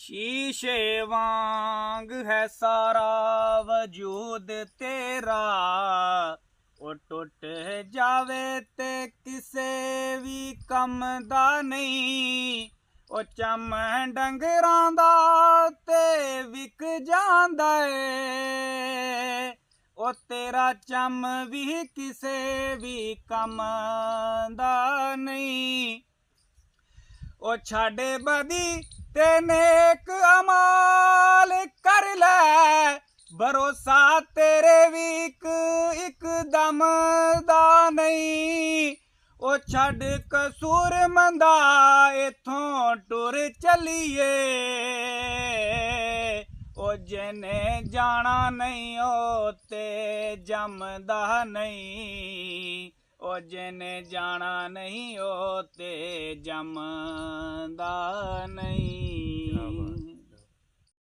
शीशे वांग है सारा वजूद तेरा, ओ टुट जावे ते किसे भी कम दा नहीं। ओ चम डंगरां दा ते विक जांदा ए, ओ तेरा चम भी किसे भी कम दा नहीं। ओ छाड़े बदी ते नेक अमाल कर ले, भरोसा तेरे भी एक दम दा नहीं। ओ छड़ कसूर मंदा इथों टुर चलिए, ओ जिने जाना नहीं ओ ते जमदा नहीं। ओ जिने जाना नहीं ओ ते जमदा नहीं।